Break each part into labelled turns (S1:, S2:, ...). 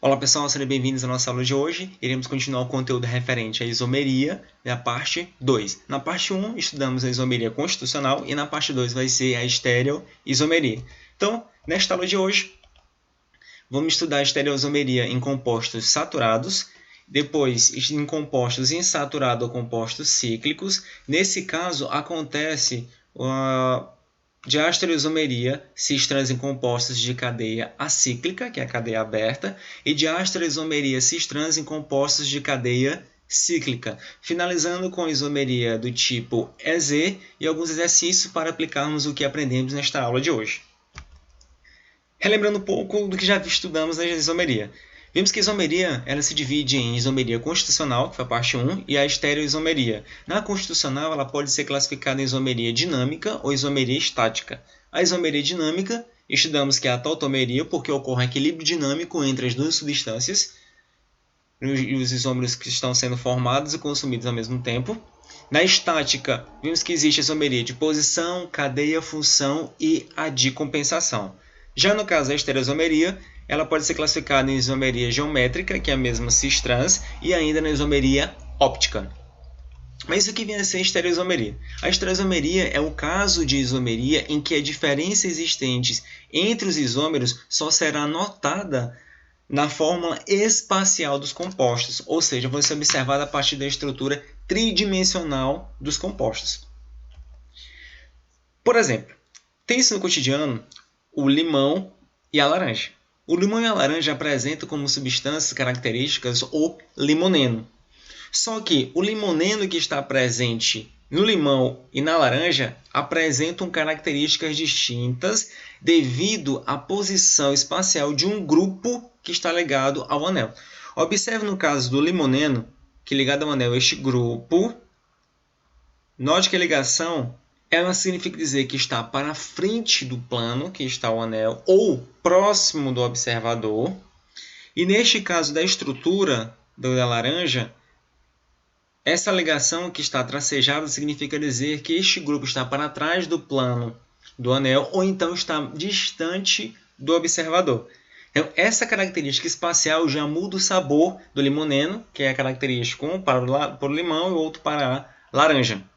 S1: Olá pessoal, sejam bem-vindos à nossa aula de hoje. Iremos continuar o conteúdo referente à isomeria, da parte 2. Na parte 1, estudamos a isomeria constitucional e na parte 2 vai ser a estereoisomeria. Então, nesta aula de hoje, vamos estudar a estereoisomeria em compostos saturados, depois em compostos insaturados ou compostos cíclicos. Nesse caso, acontece diastereoisomeria cis-trans em compostos de cadeia acíclica, que é a cadeia aberta, e diastereoisomeria cis-trans em compostos de cadeia cíclica, finalizando com a isomeria do tipo EZ e alguns exercícios para aplicarmos o que aprendemos nesta aula de hoje. Relembrando um pouco do que já estudamos na isomeria. Vimos que a isomeria ela se divide em isomeria constitucional, que foi a parte 1, e a estereoisomeria. Na constitucional, ela pode ser classificada em isomeria dinâmica ou isomeria estática. A isomeria dinâmica, estudamos que é a tautomeria, porque ocorre um equilíbrio dinâmico entre as duas substâncias e os isômeros que estão sendo formados e consumidos ao mesmo tempo. Na estática, vimos que existe a isomeria de posição, cadeia, função e a de compensação. Já no caso da estereoisomeria, ela pode ser classificada em isomeria geométrica, que é a mesma cis-trans, e ainda na isomeria óptica. Mas o que vem a ser a estereoisomeria? A estereoisomeria é o caso de isomeria em que a diferença existente entre os isômeros só será notada na fórmula espacial dos compostos, ou seja, vai ser observada a partir da estrutura tridimensional dos compostos. Por exemplo, tem-se no cotidiano o limão e a laranja. O limão e a laranja apresentam como substâncias características o limoneno. Só que o limoneno que está presente no limão e na laranja apresentam características distintas devido à posição espacial de um grupo que está ligado ao anel. Observe no caso do limoneno, que ligado ao anel este grupo, note que a ligação ela significa dizer que está para frente do plano, que está o anel, ou próximo do observador. E neste caso da estrutura da laranja, essa ligação que está tracejada significa dizer que este grupo está para trás do plano do anel, ou então está distante do observador. Então, essa característica espacial já muda o sabor do limoneno, que é característico um para o limão e o outro para a laranja.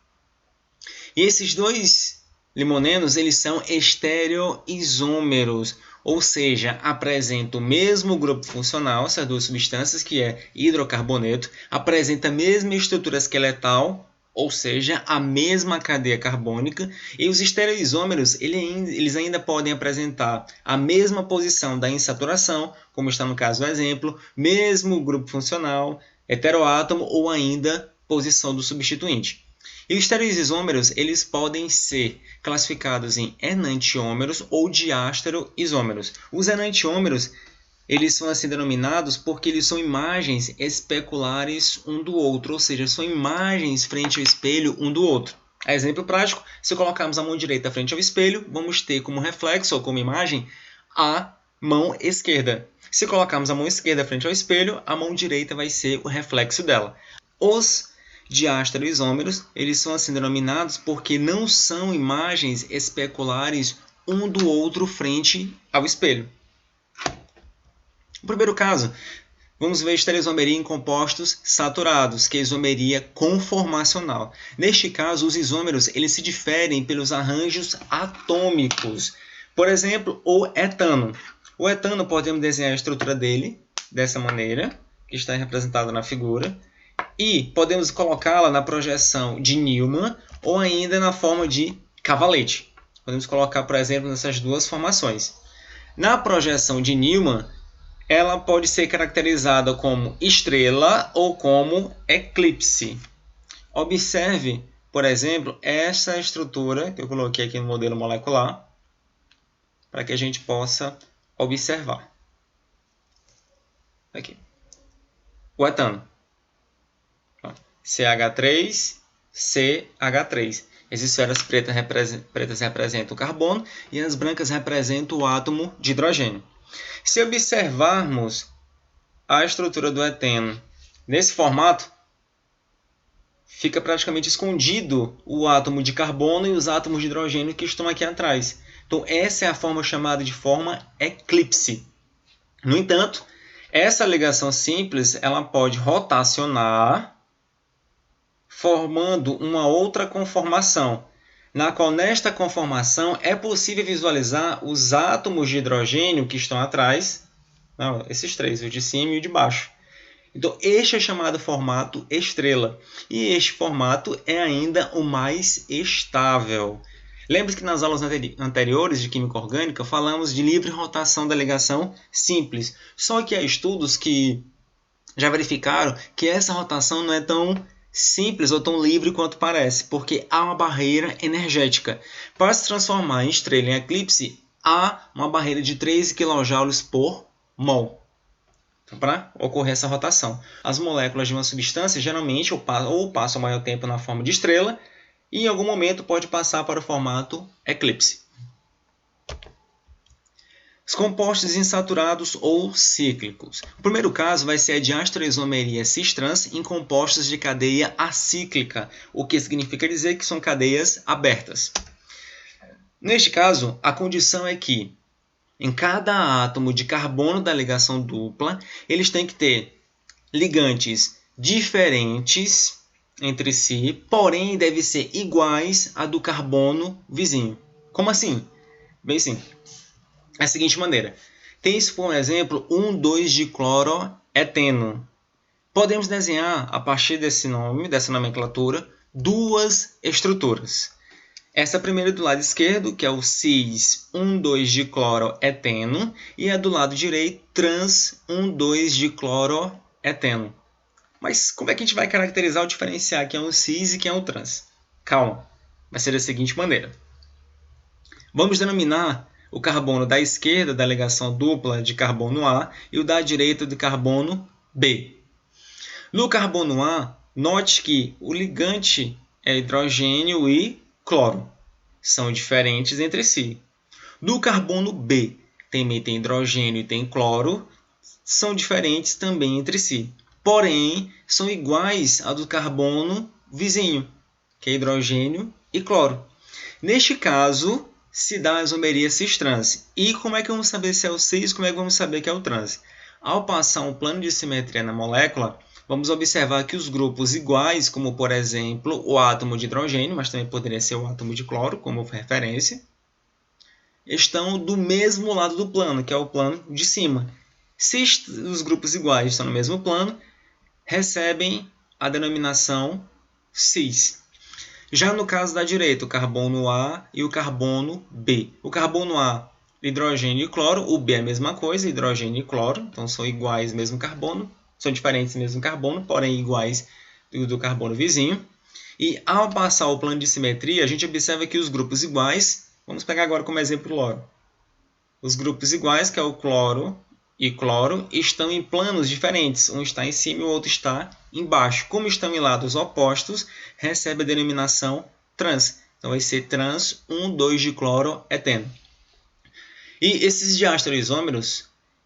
S1: E esses dois limonenos eles são estereoisômeros, ou seja, apresentam o mesmo grupo funcional, essas duas substâncias, que é hidrocarboneto, apresenta a mesma estrutura esqueletal, ou seja, a mesma cadeia carbônica, e os estereoisômeros eles ainda podem apresentar a mesma posição da insaturação, como está no caso do exemplo, mesmo grupo funcional, heteroátomo ou ainda posição do substituinte. E os estereoisômeros eles podem ser classificados em enantiômeros ou diastereoisômeros. Os enantiômeros eles são assim denominados porque eles são imagens especulares um do outro, ou seja, são imagens frente ao espelho um do outro. Exemplo prático, se colocarmos a mão direita frente ao espelho, vamos ter como reflexo ou como imagem a mão esquerda. Se colocarmos a mão esquerda frente ao espelho, a mão direita vai ser o reflexo dela. Os diastereoisômeros eles são assim denominados porque não são imagens especulares um do outro frente ao espelho. No primeiro caso, vamos ver a estereoisomeria em compostos saturados, que é a isomeria conformacional. Neste caso, os isômeros eles se diferem pelos arranjos atômicos. Por exemplo, o etano. O etano podemos desenhar a estrutura dele dessa maneira, que está representada na figura. E podemos colocá-la na projeção de Newman ou ainda na forma de cavalete. Podemos colocar, por exemplo, nessas duas formações. Na projeção de Newman, ela pode ser caracterizada como estrela ou como eclipse. Observe, por exemplo, essa estrutura que eu coloquei aqui no modelo molecular, para que a gente possa observar. Aqui. O etano. CH3, CH3. As esferas pretas representam o carbono e as brancas representam o átomo de hidrogênio. Se observarmos a estrutura do eteno nesse formato, fica praticamente escondido o átomo de carbono e os átomos de hidrogênio que estão aqui atrás. Então, essa é a forma chamada de forma eclipse. No entanto, Essa ligação simples ela pode rotacionar, formando uma outra conformação, na qual nesta conformação é possível visualizar os átomos de hidrogênio que estão atrás, não, esses três, o de cima e o de baixo. Então, este é chamado formato estrela. E este formato é ainda o mais estável. Lembre-se que nas aulas anteriores de Química Orgânica falamos de livre rotação da ligação simples. Só que há estudos que já verificaram que essa rotação não é tão simples ou tão livre quanto parece, porque há uma barreira energética. Para se transformar em estrela em eclipse, há uma barreira de 13 kJ por mol. Para ocorrer essa rotação, as moléculas de uma substância geralmente ou passam o maior tempo na forma de estrela e em algum momento pode passar para o formato eclipse. Os compostos insaturados ou cíclicos. O primeiro caso vai ser a diastereoisomeria cis-trans em compostos de cadeia acíclica, o que significa dizer que são cadeias abertas. Neste caso, a condição é que em cada átomo de carbono da ligação dupla, eles têm que ter ligantes diferentes entre si, porém devem ser iguais a do carbono vizinho. Como assim? Bem simples. É a seguinte maneira. Tem-se, por exemplo, 1,2-dicloroeteno. Podemos desenhar, a partir desse nome, dessa nomenclatura, duas estruturas. Essa primeira do lado esquerdo, que é o cis 1,2-dicloroeteno, e a do lado direito, trans 1,2-dicloroeteno. Mas como é que a gente vai caracterizar ou diferenciar quem é o cis e quem é o trans? Calma, vai ser da seguinte maneira. Vamos denominar o carbono da esquerda da ligação dupla de carbono A e o da direita de carbono B. No carbono A, note que o ligante é hidrogênio e cloro. São diferentes entre si. Do carbono B, também tem hidrogênio e tem cloro, são diferentes também entre si. Porém, são iguais ao do carbono vizinho, que é hidrogênio e cloro. Neste caso, se dá a isomeria cis-trans. E como é que vamos saber se é o cis? Como é que vamos saber que é o trans? Ao passar um plano de simetria na molécula, vamos observar que os grupos iguais, como por exemplo o átomo de hidrogênio, mas também poderia ser o átomo de cloro como referência, estão do mesmo lado do plano, que é o plano de cima. Se os grupos iguais estão no mesmo plano, recebem a denominação cis. Já no caso da direita, o carbono A e o carbono B. O carbono A, hidrogênio e cloro, o B é a mesma coisa, hidrogênio e cloro, então são iguais mesmo carbono, são diferentes mesmo carbono, porém iguais do carbono vizinho. E ao passar o plano de simetria, a gente observa que os grupos iguais, vamos pegar agora como exemplo o cloro. Os grupos iguais, que é o cloro e cloro, estão em planos diferentes. Um está em cima e o outro está embaixo. Como estão em lados opostos, recebe a denominação trans. Então vai ser trans 1,2-dicloroeteno. E esses diastereoisômeros,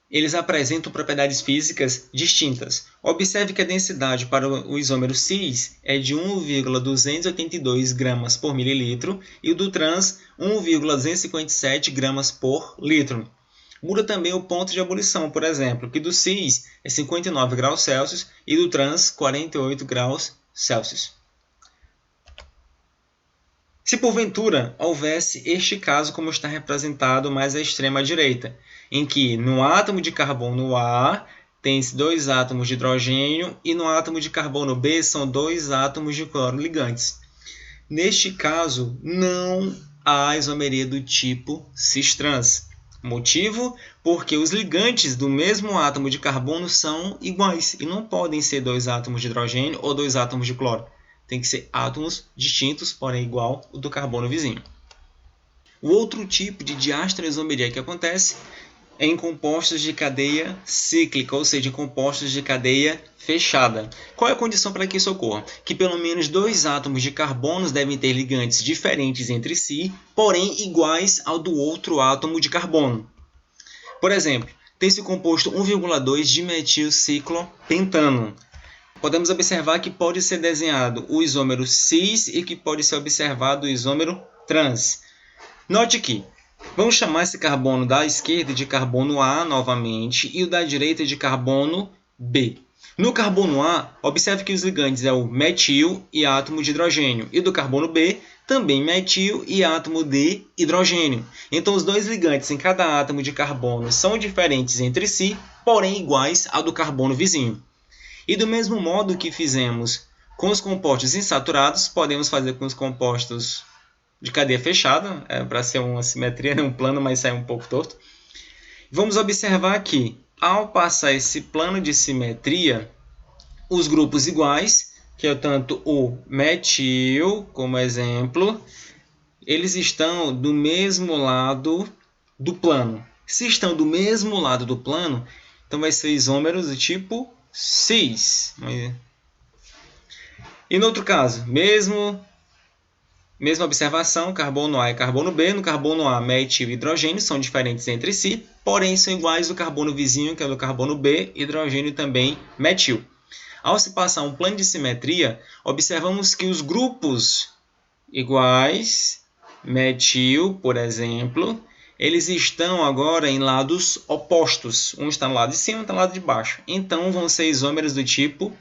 S1: eles apresentam propriedades físicas distintas. Observe que a densidade para o isômero cis é de 1,282 gramas por mililitro e o do trans 1,257 gramas por litro. Muda também o ponto de ebulição, por exemplo, que do cis é 59 graus Celsius e do trans 48 graus Celsius. Se porventura houvesse este caso como está representado mais à extrema direita, em que no átomo de carbono A tem dois átomos de hidrogênio e no átomo de carbono B são dois átomos de cloro ligantes. Neste caso, não há isomeria do tipo cis-trans. Motivo? Porque os ligantes do mesmo átomo de carbono são iguais e não podem ser dois átomos de hidrogênio ou dois átomos de cloro. Tem que ser átomos distintos, porém igual ao do carbono vizinho. O outro tipo de diastereoisomeria que acontece é em compostos de cadeia cíclica, ou seja, em compostos de cadeia fechada. Qual é a condição para que isso ocorra? Que pelo menos dois átomos de carbono devem ter ligantes diferentes entre si, porém iguais ao do outro átomo de carbono. Por exemplo, tem-se o composto 1,2-dimetilciclopentano. Podemos observar que pode ser desenhado o isômero cis e que pode ser observado o isômero trans. Note que Vamos chamar esse carbono da esquerda de carbono A novamente e o da direita de carbono B. No carbono A, observe que os ligantes é o metil e átomo de hidrogênio. E do carbono B, também metil e átomo de hidrogênio. Então, os dois ligantes em cada átomo de carbono são diferentes entre si, porém iguais ao do carbono vizinho. E do mesmo modo que fizemos com os compostos insaturados, podemos fazer com os compostos de cadeia fechada, para ser uma simetria, um plano, mas sai um pouco torto. Vamos observar que, ao passar esse plano de simetria, os grupos iguais, que é tanto o metil, como exemplo, eles estão do mesmo lado do plano. Se estão do mesmo lado do plano, então vai ser isômeros do tipo cis. E no outro caso, mesma observação, carbono A e carbono B. No carbono A, metil e hidrogênio são diferentes entre si, porém são iguais ao carbono vizinho, que é do carbono B, hidrogênio também metil. Ao se passar um plano de simetria, observamos que os grupos iguais, metil, por exemplo, eles estão agora em lados opostos. Um está no lado de cima e outro no lado de baixo. Então, vão ser isômeros do tipo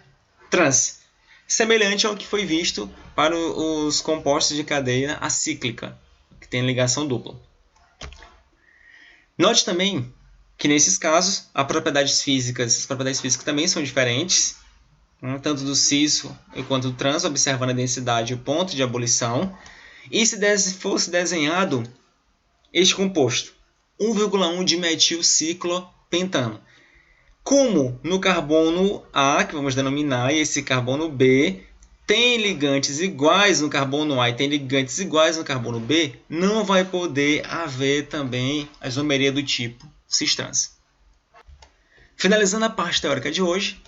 S1: trans, semelhante ao que foi visto para os compostos de cadeia acíclica, que tem ligação dupla. Note também que, nesses casos, as propriedades físicas também são diferentes, tanto do cis quanto do trans, observando a densidade e o ponto de ebulição. E se fosse desenhado este composto, 1,1 de metilciclopentano, como no carbono A, que vamos denominar, e esse carbono B, tem ligantes iguais no carbono A e tem ligantes iguais no carbono B, não vai poder haver também a isomeria do tipo cis-trans. Finalizando a parte teórica de hoje,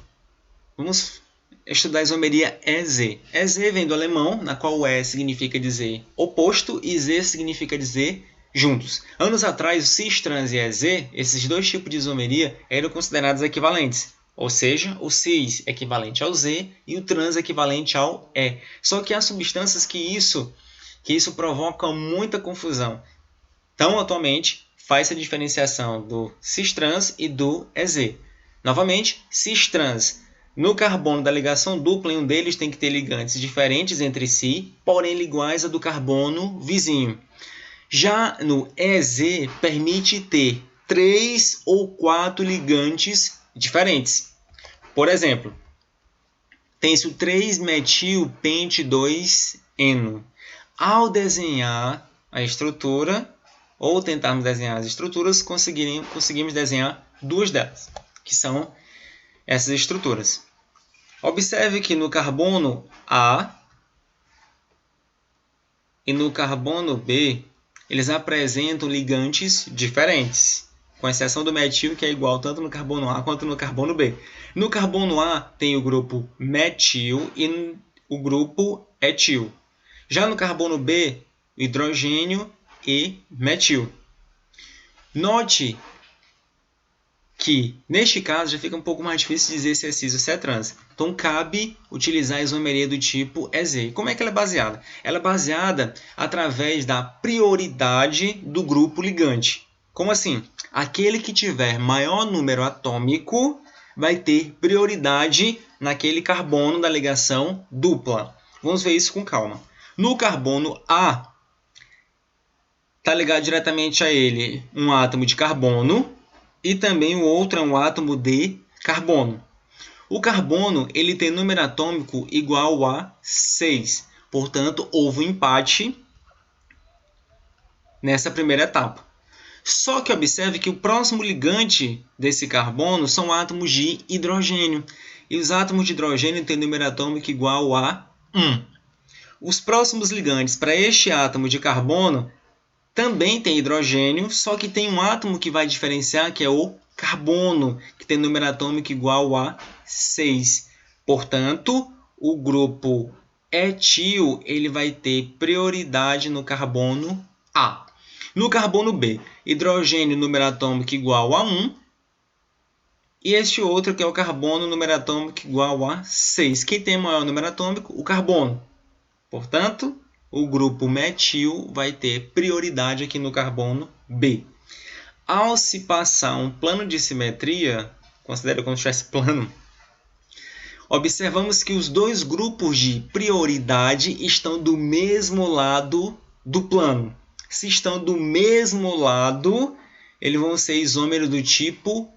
S1: vamos estudar a isomeria EZ. EZ vem do alemão, na qual o E significa dizer oposto e Z significa dizer juntos. Anos atrás, o cis-trans e EZ, esses dois tipos de isomeria, eram considerados equivalentes. Ou seja, o cis é equivalente ao Z e o trans é equivalente ao E. Só que há substâncias que isso provoca muita confusão. Então, atualmente, faz-se a diferenciação do cis-trans e do EZ. Novamente, cis-trans. No carbono da ligação dupla, em um deles tem que ter ligantes diferentes entre si, porém iguais a do carbono vizinho. Já no EZ, permite ter 3 ou 4 ligantes diferentes. Por exemplo, tem-se o 3-metil-pente-2-eno. Ao desenhar a estrutura, ou tentarmos desenhar as estruturas, conseguimos desenhar duas delas, que são essas estruturas. Observe que no carbono A e no carbono B, eles apresentam ligantes diferentes, com exceção do metil, que é igual tanto no carbono A quanto no carbono B. No carbono A tem o grupo metil e o grupo etil. Já no carbono B, hidrogênio e metil. Note que, neste caso, já fica um pouco mais difícil dizer se é cis ou se é trans. Então, cabe utilizar a isomeria do tipo EZ. Como é que ela é baseada? Ela é baseada através da prioridade do grupo ligante. Como assim? Aquele que tiver maior número atômico vai ter prioridade naquele carbono da ligação dupla. Vamos ver isso com calma. No carbono A, está ligado diretamente a ele um átomo de carbono, e também o outro é um átomo de carbono. O carbono ele tem número atômico igual a 6. Portanto, houve um empate nessa primeira etapa. Só que observe que o próximo ligante desse carbono são átomos de hidrogênio. E os átomos de hidrogênio têm número atômico igual a 1. Os próximos ligantes para este átomo de carbono também tem hidrogênio, só que tem um átomo que vai diferenciar, que é o carbono, que tem número atômico igual a 6. Portanto, o grupo etil ele vai ter prioridade no carbono A. No carbono B, hidrogênio número atômico igual a 1. E este outro que é o carbono, número atômico igual a 6. Quem tem maior número atômico? O carbono. Portanto, o grupo metil vai ter prioridade aqui no carbono B. Ao se passar um plano de simetria, considera como se tivesse plano, observamos que os dois grupos de prioridade estão do mesmo lado do plano. Se estão do mesmo lado, eles vão ser isômeros do tipo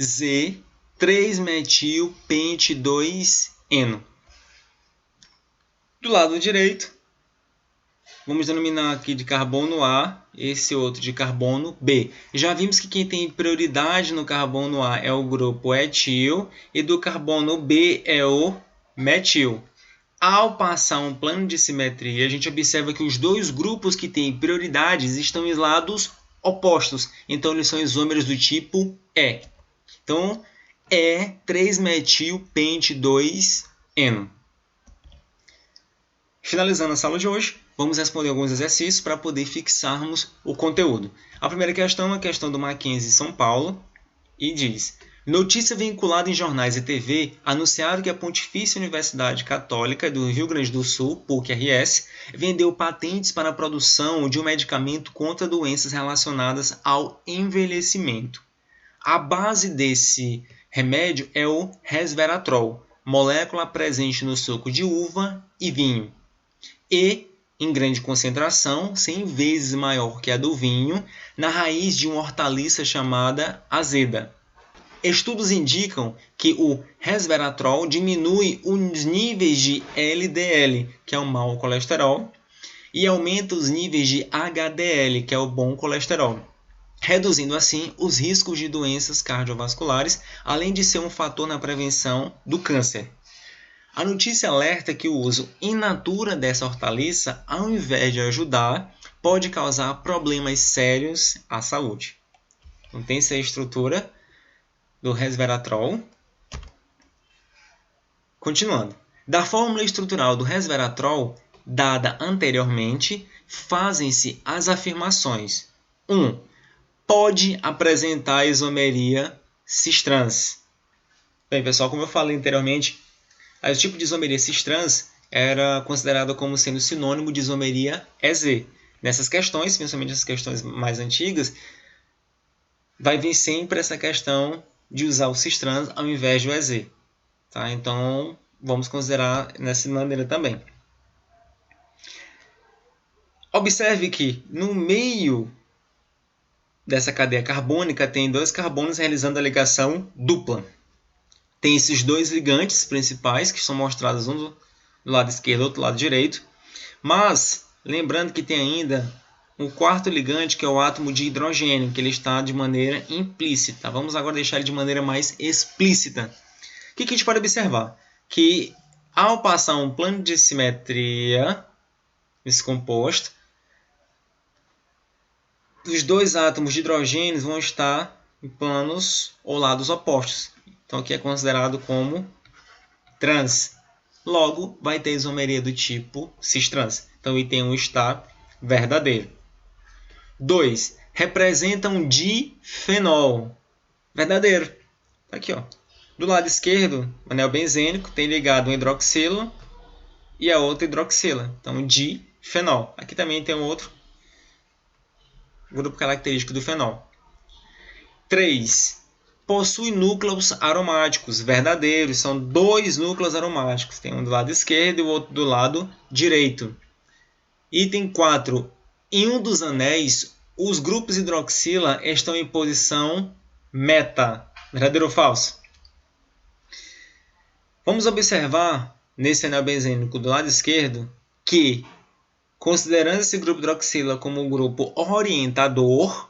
S1: Z, 3-metil-pente-2-eno. Do lado direito, vamos denominar aqui de carbono A, esse outro de carbono B. Já vimos que quem tem prioridade no carbono A é o grupo etil e do carbono B é o metil. Ao passar um plano de simetria, a gente observa que os dois grupos que têm prioridades estão em lados opostos. Então, eles são isômeros do tipo E. Então, é 3-metil-pente-2-eno. Finalizando a aula de hoje, vamos responder alguns exercícios para poder fixarmos o conteúdo. A primeira questão é a questão do Mackenzie São Paulo e diz: notícia vinculada em jornais e TV anunciaram que a Pontifícia Universidade Católica do Rio Grande do Sul, PUC-RS, vendeu patentes para a produção de um medicamento contra doenças relacionadas ao envelhecimento. A base desse remédio é o resveratrol, molécula presente no suco de uva e vinho. E, em grande concentração, 100 vezes maior que a do vinho, na raiz de uma hortaliça chamada azeda. Estudos indicam que o resveratrol diminui os níveis de LDL, que é o mau colesterol, e aumenta os níveis de HDL, que é o bom colesterol, reduzindo assim os riscos de doenças cardiovasculares, além de ser um fator na prevenção do câncer. A notícia alerta que o uso in natura dessa hortaliça, ao invés de ajudar, pode causar problemas sérios à saúde. Então, tem essa estrutura do resveratrol. Continuando. Da fórmula estrutural do resveratrol, dada anteriormente, fazem-se as afirmações. 1. Pode apresentar isomeria cis-trans. Bem, pessoal, como eu falei anteriormente, o tipo de isomeria cis-trans era considerado como sendo sinônimo de isomeria EZ. Nessas questões, principalmente essas questões mais antigas, vai vir sempre essa questão de usar o cis-trans ao invés do EZ. Tá? Então, vamos considerar nessa maneira também. Observe que no meio dessa cadeia carbônica tem dois carbonos realizando a ligação dupla. Tem esses dois ligantes principais que são mostrados um do lado esquerdo e outro do lado direito. Mas, lembrando que tem ainda um quarto ligante, que é o átomo de hidrogênio, que ele está de maneira implícita. Vamos agora deixar ele de maneira mais explícita. O que a gente pode observar? Que ao passar um plano de simetria nesse composto, os dois átomos de hidrogênio vão estar em planos ou lados opostos. Então, aqui é considerado como trans. Logo, vai ter isomeria do tipo cis-trans. Então, o item 1 está verdadeiro. 2. Representa um difenol. Verdadeiro. Aqui, ó. Do lado esquerdo, o anel benzênico tem ligado um hidroxilo e a outra hidroxila. Então, difenol. Aqui também tem um outro grupo característico do fenol. 3. Possui núcleos aromáticos verdadeiros. São dois núcleos aromáticos. Tem um do lado esquerdo e o outro do lado direito. Item 4. Em um dos anéis, os grupos hidroxila estão em posição meta. Verdadeiro ou falso? Vamos observar nesse anel benzênico do lado esquerdo que, considerando esse grupo hidroxila como um grupo orientador,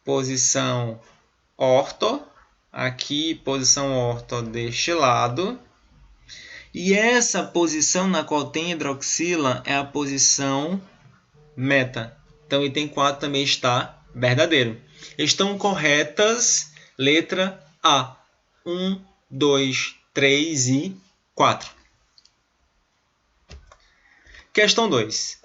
S1: posição orto, aqui posição orto deste lado, e essa posição na qual tem hidroxila é a posição meta. Então, o item 4 também está verdadeiro. Estão corretas letra A. 1, 2, 3 e 4. Questão 2.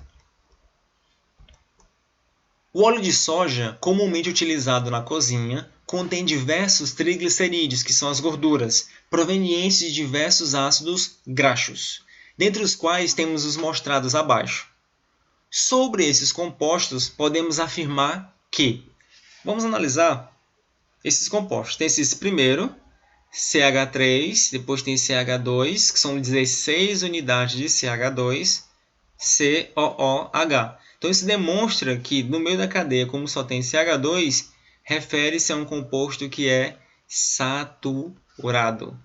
S1: O óleo de soja, comumente utilizado na cozinha, contém diversos triglicerídeos, que são as gorduras, provenientes de diversos ácidos graxos. dentre os quais temos os mostrados abaixo. Sobre esses compostos, podemos afirmar que... Vamos analisar esses compostos. Tem esse primeiro, CH3, depois tem CH2, que são 16 unidades de CH2, COOH. Então, isso demonstra que no meio da cadeia, como só tem CH2, refere-se a um composto que é saturado.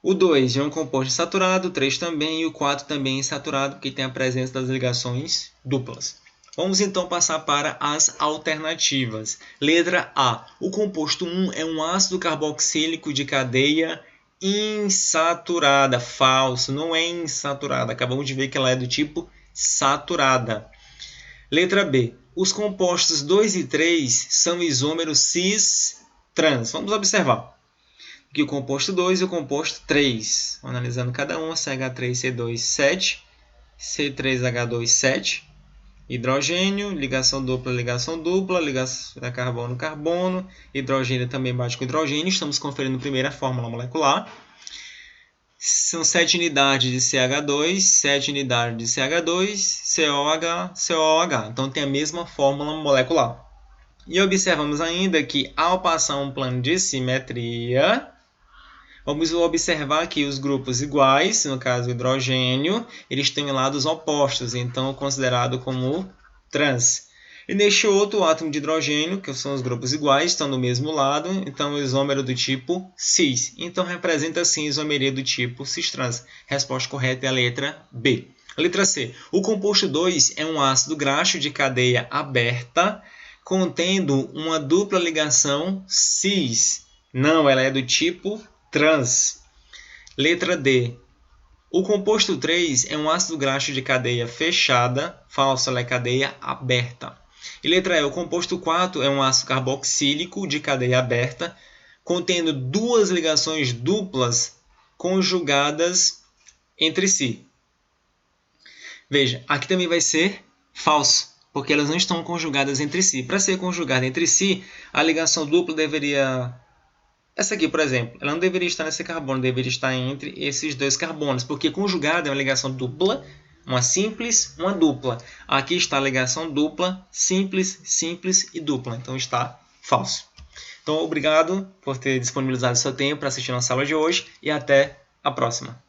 S1: O 2 é um composto saturado, o 3 também, e o 4 também é saturado, porque tem a presença das ligações duplas. Vamos então passar para as alternativas. Letra A. O composto 1 é um ácido carboxílico de cadeia insaturada. Falso, não é insaturada. Acabamos de ver que ela é do tipo saturada. Letra B. Os compostos 2 e 3 são isômeros cis-trans. Vamos observar. Aqui o composto 2 e o composto 3. Analisando cada um, CH3C2, 7. C3H2, 7. Hidrogênio, ligação dupla, ligação carbono, carbono. Hidrogênio também bate com hidrogênio. Estamos conferindo a primeira fórmula molecular. São 7 unidades de CH2, 7 unidades de CH2, COH, COOH. Então, tem a mesma fórmula molecular. E observamos ainda que, ao passar um plano de simetria, vamos observar que os grupos iguais, no caso o hidrogênio, eles têm lados opostos, então considerado como trans. E neste outro átomo de hidrogênio, que são os grupos iguais, estão do mesmo lado, então o isômero do tipo cis. Então representa sim a isomeria do tipo cis-trans. Resposta correta é a letra B. A letra C. O composto 2 é um ácido graxo de cadeia aberta, contendo uma dupla ligação cis. Não, ela é do tipo trans. Letra D. O composto 3 é um ácido graxo de cadeia fechada. Falso, ela é cadeia aberta. E letra E. O composto 4 é um ácido carboxílico de cadeia aberta, contendo duas ligações duplas conjugadas entre si. Veja, aqui também vai ser falso, porque elas não estão conjugadas entre si. Para ser conjugada entre si, a ligação dupla deveria... Essa aqui, por exemplo, ela não deveria estar nesse carbono, deveria estar entre esses dois carbonos, porque conjugada é uma ligação dupla, uma simples, uma dupla. Aqui está a ligação dupla, simples, simples e dupla. Então está falso. Então, obrigado por ter disponibilizado seu tempo para assistir a nossa aula de hoje e até a próxima.